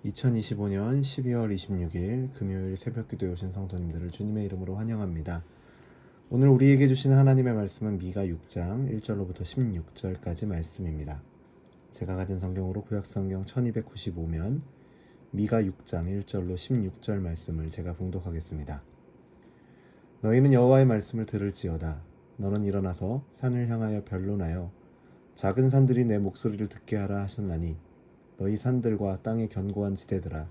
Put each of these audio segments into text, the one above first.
2025년 12월 26일 금요일 새벽기도에 오신 성도님들을 주님의 이름으로 환영합니다. 오늘 우리에게 주신 하나님의 말씀은 미가 6장 1절로부터 16절까지 말씀입니다. 제가 가진 성경으로 구약성경 1295면 미가 6장 1절로 16절 말씀을 제가 봉독하겠습니다. 너희는 여호와의 말씀을 들을지어다. 너는 일어나서 산을 향하여 변론하여 작은 산들이 내 목소리를 듣게 하라 하셨나니 너희 산들과 땅의 견고한 지대들아,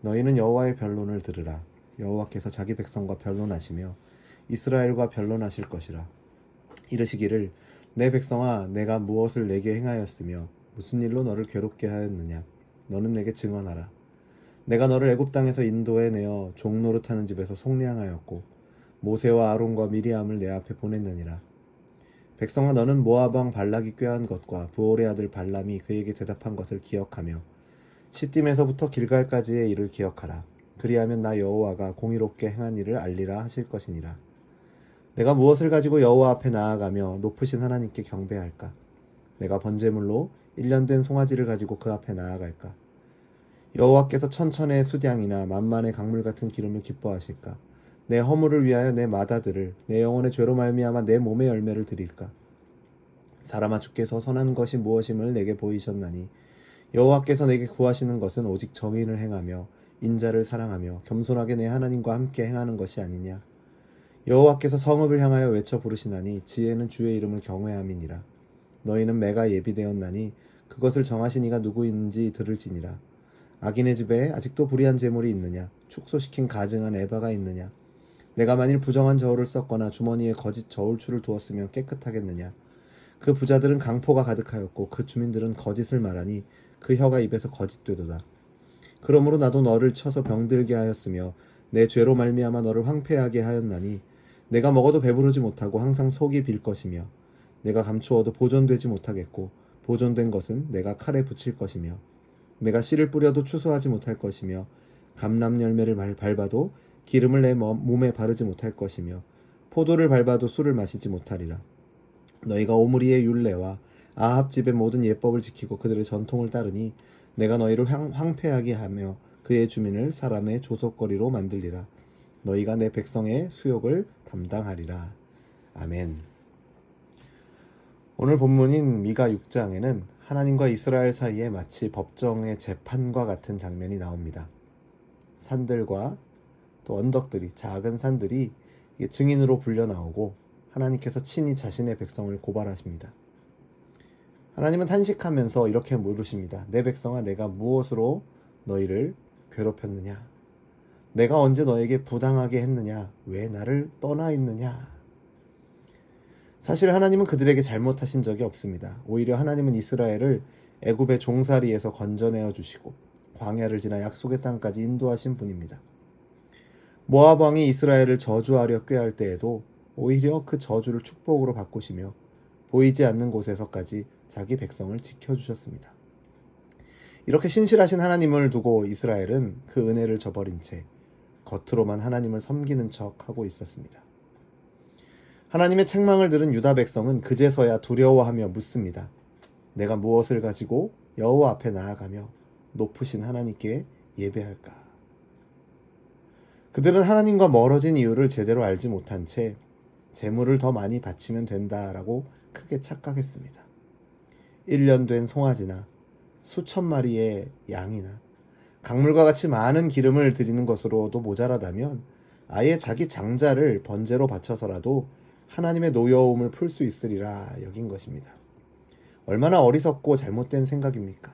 너희는 여호와의 변론을 들으라. 여호와께서 자기 백성과 변론하시며 이스라엘과 변론하실 것이라. 이르시기를 내 백성아, 내가 무엇을 내게 행하였으며 무슨 일로 너를 괴롭게 하였느냐. 너는 내게 증언하라. 내가 너를 애굽 땅에서 인도해 내어 종노릇하는 집에서 속량하였고 모세와 아론과 미리암을 내 앞에 보냈느니라. 백성아, 너는 모압 왕 발락이 꾀한 것과 부올의 아들 발람이 그에게 대답한 것을 기억하며 시딤에서부터 길갈까지의 일을 기억하라. 그리하면 나 여호와가 공의롭게 행한 일을 알리라 하실 것이니라. 내가 무엇을 가지고 여호와 앞에 나아가며 높으신 하나님께 경배할까? 내가 번제물로 1년 된 송아지를 가지고 그 앞에 나아갈까? 여호와께서 천천의 수량이나 만만의 강물 같은 기름을 기뻐하실까? 내 허물을 위하여 내 마다들을, 내 영혼의 죄로 말미암아 내 몸의 열매를 드릴까? 사람아, 주께서 선한 것이 무엇임을 내게 보이셨나니 여호와께서 내게 구하시는 것은 오직 정의를 행하며 인자를 사랑하며 겸손하게 내 하나님과 함께 행하는 것이 아니냐. 여호와께서 성읍을 향하여 외쳐 부르시나니 지혜는 주의 이름을 경외함이니라. 너희는 매가 예비되었나니 그것을 정하신 이가 누구인지 들을지니라. 악인의 집에 아직도 불의한 재물이 있느냐? 축소시킨 가증한 에바가 있느냐? 내가 만일 부정한 저울을 썼거나 주머니에 거짓 저울추를 두었으면 깨끗하겠느냐? 그 부자들은 강포가 가득하였고 그 주민들은 거짓을 말하니 그 혀가 입에서 거짓되도다. 그러므로 나도 너를 쳐서 병들게 하였으며 내 죄로 말미암아 너를 황폐하게 하였나니 내가 먹어도 배부르지 못하고 항상 속이 빌 것이며 내가 감추어도 보존되지 못하겠고 보존된 것은 내가 칼에 붙일 것이며 내가 씨를 뿌려도 추수하지 못할 것이며 감람 열매를 밟아도 기름을 내 몸에 바르지 못할 것이며 포도를 밟아도 술을 마시지 못하리라. 너희가 오므리의 율례와 아합 집의 모든 예법을 지키고 그들의 전통을 따르니 내가 너희를 황폐하게 하며 그의 주민을 사람의 조속거리로 만들리라. 너희가 내 백성의 수욕을 담당하리라. 아멘. 오늘 본문인 미가 6장에는 하나님과 이스라엘 사이에 마치 법정의 재판과 같은 장면이 나옵니다. 산들과 또 언덕들이, 작은 산들이 증인으로 불려 나오고 하나님께서 친히 자신의 백성을 고발하십니다. 하나님은 탄식하면서 이렇게 물으십니다. 내 백성아, 내가 무엇으로 너희를 괴롭혔느냐? 내가 언제 너에게 부당하게 했느냐? 왜 나를 떠나 있느냐? 사실 하나님은 그들에게 잘못하신 적이 없습니다. 오히려 하나님은 이스라엘을 애굽의 종살이에서 건져내어 주시고 광야를 지나 약속의 땅까지 인도하신 분입니다. 모압 왕이 이스라엘을 저주하려 꾀할 때에도 오히려 그 저주를 축복으로 바꾸시며 보이지 않는 곳에서까지 자기 백성을 지켜주셨습니다. 이렇게 신실하신 하나님을 두고 이스라엘은 그 은혜를 저버린 채 겉으로만 하나님을 섬기는 척 하고 있었습니다. 하나님의 책망을 들은 유다 백성은 그제서야 두려워하며 묻습니다. 내가 무엇을 가지고 여호와 앞에 나아가며 높으신 하나님께 예배할까? 그들은 하나님과 멀어진 이유를 제대로 알지 못한 채 재물을 더 많이 바치면 된다라고 크게 착각했습니다. 1년 된 송아지나 수천 마리의 양이나 강물과 같이 많은 기름을 드리는 것으로도 모자라다면 아예 자기 장자를 번제로 바쳐서라도 하나님의 노여움을 풀 수 있으리라 여긴 것입니다. 얼마나 어리석고 잘못된 생각입니까?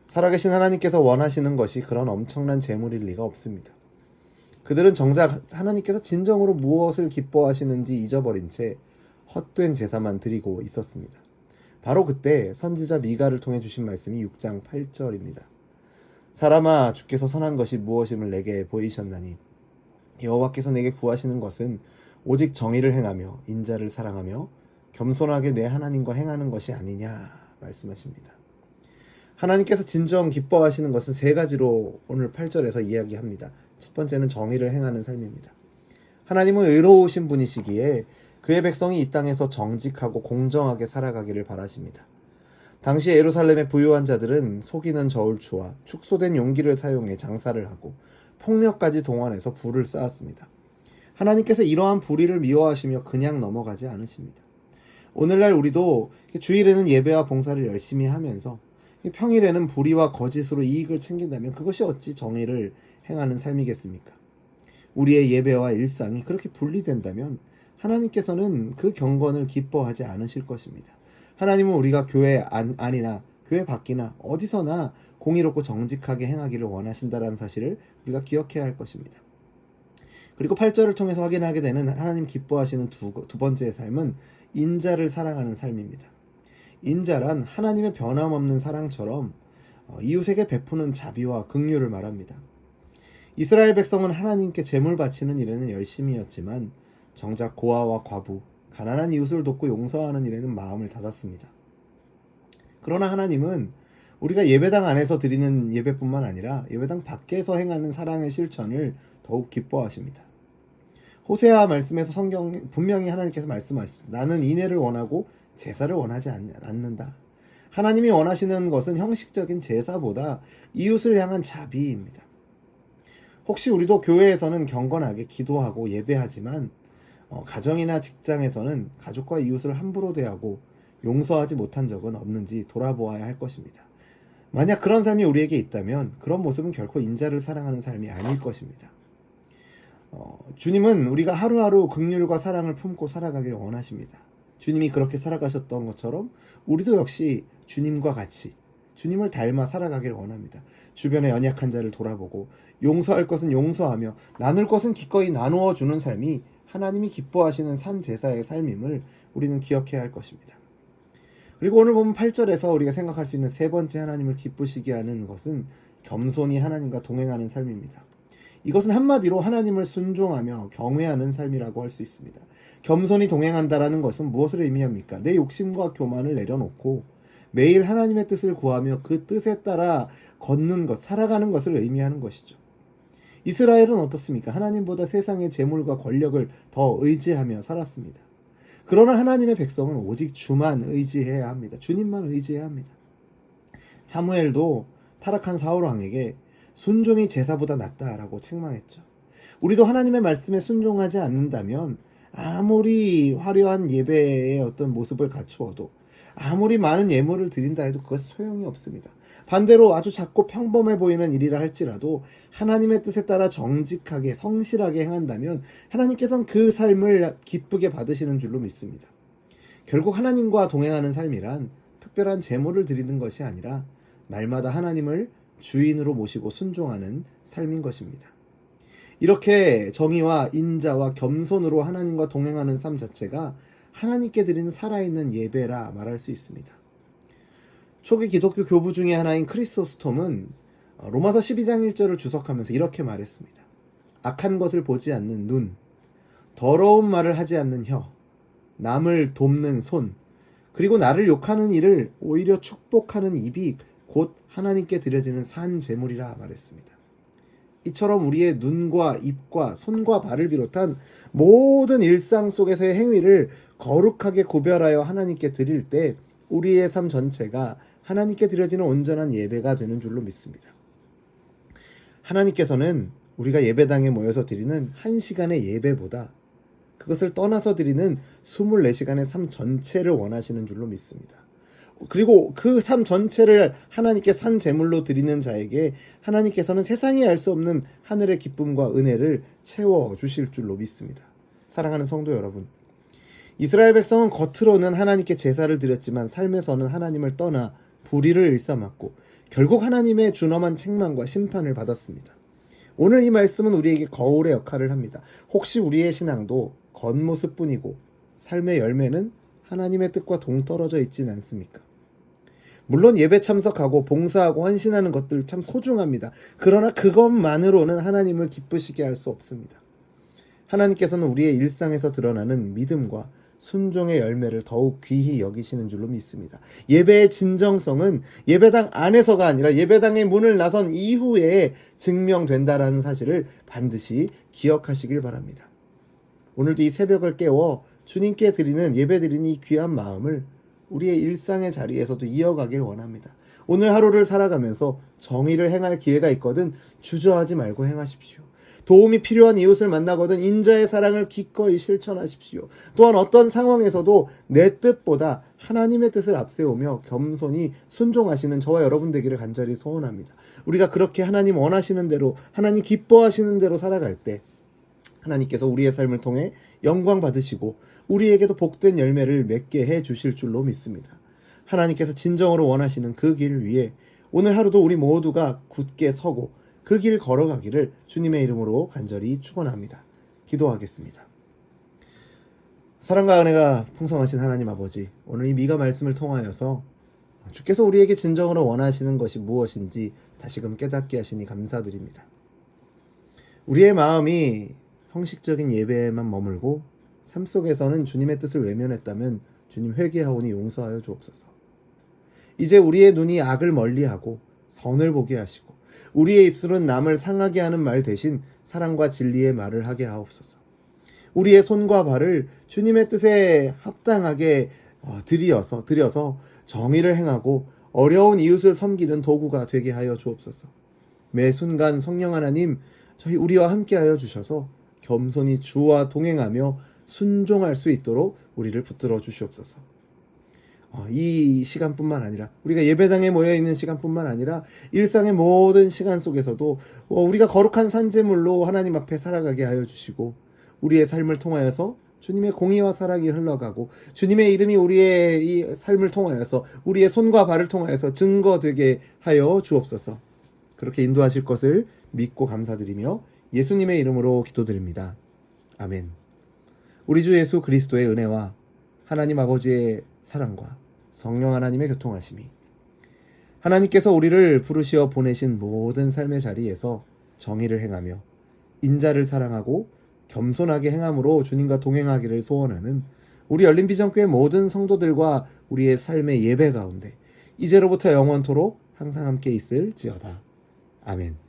살아계신 하나님께서 원하시는 것이 그런 엄청난 재물일 리가 없습니다. 그들은 정작 하나님께서 진정으로 무엇을 기뻐하시는지 잊어버린 채 헛된 제사만 드리고 있었습니다. 바로 그때 선지자 미가를 통해 주신 말씀이 6장 8절입니다. 사람아, 주께서 선한 것이 무엇임을 내게 보이셨나니 여호와께서 내게 구하시는 것은 오직 정의를 행하며 인자를 사랑하며 겸손하게 내 하나님과 행하는 것이 아니냐 말씀하십니다. 하나님께서 진정 기뻐하시는 것은 세 가지로 오늘 8절에서 이야기합니다. 첫 번째는 정의를 행하는 삶입니다. 하나님은 의로우신 분이시기에 그의 백성이 이 땅에서 정직하고 공정하게 살아가기를 바라십니다. 당시 예루살렘의 부유한 자들은 속이는 저울추와 축소된 용기를 사용해 장사를 하고 폭력까지 동원해서 부를 쌓았습니다. 하나님께서 이러한 불의를 미워하시며 그냥 넘어가지 않으십니다. 오늘날 우리도 주일에는 예배와 봉사를 열심히 하면서 평일에는 불의와 거짓으로 이익을 챙긴다면 그것이 어찌 정의를 행하는 삶이겠습니까? 우리의 예배와 일상이 그렇게 분리된다면 하나님께서는 그 경건을 기뻐하지 않으실 것입니다. 하나님은 우리가 교회 안이나 교회 밖이나 어디서나 공의롭고 정직하게 행하기를 원하신다는 사실을 우리가 기억해야 할 것입니다. 그리고 8절을 통해서 확인하게 되는 하나님 기뻐하시는 두 번째의 삶은 인자를 사랑하는 삶입니다. 인자란 하나님의 변함없는 사랑처럼 이웃에게 베푸는 자비와 긍휼을 말합니다. 이스라엘 백성은 하나님께 제물 바치는 일에는 열심이었지만 정작 고아와 과부, 가난한 이웃을 돕고 용서하는 일에는 마음을 닫았습니다. 그러나 하나님은 우리가 예배당 안에서 드리는 예배뿐만 아니라 예배당 밖에서 행하는 사랑의 실천을 더욱 기뻐하십니다. 호세아 말씀에서 성경 분명히 하나님께서 말씀하시죠. 나는 인애를 원하고 제사를 원하지 않는다. 하나님이 원하시는 것은 형식적인 제사보다 이웃을 향한 자비입니다. 혹시 우리도 교회에서는 경건하게 기도하고 예배하지만 가정이나 직장에서는 가족과 이웃을 함부로 대하고 용서하지 못한 적은 없는지 돌아보아야 할 것입니다. 만약 그런 삶이 우리에게 있다면 그런 모습은 결코 인자를 사랑하는 삶이 아닐 것입니다. 주님은 우리가 하루하루 긍휼과 사랑을 품고 살아가길 원하십니다. 주님이 그렇게 살아가셨던 것처럼 우리도 역시 주님과 같이 주님을 닮아 살아가길 원합니다. 주변의 연약한 자를 돌아보고 용서할 것은 용서하며 나눌 것은 기꺼이 나누어 주는 삶이 하나님이 기뻐하시는 산 제사의 삶임을 우리는 기억해야 할 것입니다. 그리고 오늘 보면 8절에서 우리가 생각할 수 있는 세 번째 하나님을 기쁘시게 하는 것은 겸손히 하나님과 동행하는 삶입니다. 이것은 한마디로 하나님을 순종하며 경외하는 삶이라고 할 수 있습니다. 겸손히 동행한다라는 것은 무엇을 의미합니까? 내 욕심과 교만을 내려놓고 매일 하나님의 뜻을 구하며 그 뜻에 따라 걷는 것, 살아가는 것을 의미하는 것이죠. 이스라엘은 어떻습니까? 하나님보다 세상의 재물과 권력을 더 의지하며 살았습니다. 그러나 하나님의 백성은 오직 주만 의지해야 합니다. 주님만 의지해야 합니다. 사무엘도 타락한 사울 왕에게 순종이 제사보다 낫다라고 책망했죠. 우리도 하나님의 말씀에 순종하지 않는다면 아무리 화려한 예배의 어떤 모습을 갖추어도 아무리 많은 예물을 드린다 해도 그것은 소용이 없습니다. 반대로 아주 작고 평범해 보이는 일이라 할지라도 하나님의 뜻에 따라 정직하게 성실하게 행한다면 하나님께서는 그 삶을 기쁘게 받으시는 줄로 믿습니다. 결국 하나님과 동행하는 삶이란 특별한 제물을 드리는 것이 아니라 날마다 하나님을 주인으로 모시고 순종하는 삶인 것입니다. 이렇게 정의와 인자와 겸손으로 하나님과 동행하는 삶 자체가 하나님께 드리는 살아있는 예배라 말할 수 있습니다. 초기 기독교 교부 중에 하나인 크리소스톰은 로마서 12장 1절을 주석하면서 이렇게 말했습니다. 악한 것을 보지 않는 눈, 더러운 말을 하지 않는 혀, 남을 돕는 손, 그리고 나를 욕하는 이를 오히려 축복하는 입이 곧 하나님께 드려지는 산 제물이라 말했습니다. 이처럼 우리의 눈과 입과 손과 발을 비롯한 모든 일상 속에서의 행위를 거룩하게 구별하여 하나님께 드릴 때 우리의 삶 전체가 하나님께 드려지는 온전한 예배가 되는 줄로 믿습니다. 하나님께서는 우리가 예배당에 모여서 드리는 1시간의 예배보다 그것을 떠나서 드리는 24시간의 삶 전체를 원하시는 줄로 믿습니다. 그리고 그 삶 전체를 하나님께 산 제물로 드리는 자에게 하나님께서는 세상이 알 수 없는 하늘의 기쁨과 은혜를 채워주실 줄로 믿습니다. 사랑하는 성도 여러분, 이스라엘 백성은 겉으로는 하나님께 제사를 드렸지만 삶에서는 하나님을 떠나 불의를 일삼았고 결국 하나님의 준엄한 책망과 심판을 받았습니다. 오늘 이 말씀은 우리에게 거울의 역할을 합니다. 혹시 우리의 신앙도 겉모습뿐이고 삶의 열매는 하나님의 뜻과 동떨어져 있지는 않습니까? 물론 예배 참석하고 봉사하고 헌신하는 것들 참 소중합니다. 그러나 그것만으로는 하나님을 기쁘시게 할 수 없습니다. 하나님께서는 우리의 일상에서 드러나는 믿음과 순종의 열매를 더욱 귀히 여기시는 줄로 믿습니다. 예배의 진정성은 예배당 안에서가 아니라 예배당의 문을 나선 이후에 증명된다라는 사실을 반드시 기억하시길 바랍니다. 오늘도 이 새벽을 깨워 주님께 드리는 예배 드리는 이 귀한 마음을 우리의 일상의 자리에서도 이어가길 원합니다. 오늘 하루를 살아가면서 정의를 행할 기회가 있거든 주저하지 말고 행하십시오. 도움이 필요한 이웃을 만나거든 인자의 사랑을 기꺼이 실천하십시오. 또한 어떤 상황에서도 내 뜻보다 하나님의 뜻을 앞세우며 겸손히 순종하시는 저와 여러분 되기를 간절히 소원합니다. 우리가 그렇게 하나님 원하시는 대로, 하나님 기뻐하시는 대로 살아갈 때 하나님께서 우리의 삶을 통해 영광 받으시고 우리에게도 복된 열매를 맺게 해 주실 줄로 믿습니다. 하나님께서 진정으로 원하시는 그 길을 위해 오늘 하루도 우리 모두가 굳게 서고 그 길 걸어가기를 주님의 이름으로 간절히 축원합니다. 기도하겠습니다. 사랑과 은혜가 풍성하신 하나님 아버지, 오늘 이 미가 말씀을 통하여서 주께서 우리에게 진정으로 원하시는 것이 무엇인지 다시금 깨닫게 하시니 감사드립니다. 우리의 마음이 형식적인 예배에만 머물고 삶 속에서는 주님의 뜻을 외면했다면 주님 회개하오니 용서하여 주옵소서. 이제 우리의 눈이 악을 멀리하고 선을 보게 하시고 우리의 입술은 남을 상하게 하는 말 대신 사랑과 진리의 말을 하게 하옵소서. 우리의 손과 발을 주님의 뜻에 합당하게 들여서 정의를 행하고 어려운 이웃을 섬기는 도구가 되게 하여 주옵소서. 매 순간 성령 하나님, 저희 우리와 함께하여 주셔서 겸손히 주와 동행하며 순종할 수 있도록 우리를 붙들어 주시옵소서. 이 시간뿐만 아니라 우리가 예배당에 모여있는 시간뿐만 아니라 일상의 모든 시간 속에서도 우리가 거룩한 산재물로 하나님 앞에 살아가게 하여 주시고 우리의 삶을 통하여서 주님의 공의와 사랑이 흘러가고 주님의 이름이 우리의 이 삶을 통하여서 우리의 손과 발을 통하여서 증거되게 하여 주옵소서. 그렇게 인도하실 것을 믿고 감사드리며 예수님의 이름으로 기도드립니다. 아멘. 우리 주 예수 그리스도의 은혜와 하나님 아버지의 사랑과 성령 하나님의 교통하심이 하나님께서 우리를 부르시어 보내신 모든 삶의 자리에서 정의를 행하며 인자를 사랑하고 겸손하게 행함으로 주님과 동행하기를 소원하는 우리 열린비전교회 모든 성도들과 우리의 삶의 예배 가운데 이제로부터 영원토록 항상 함께 있을지어다. 아멘.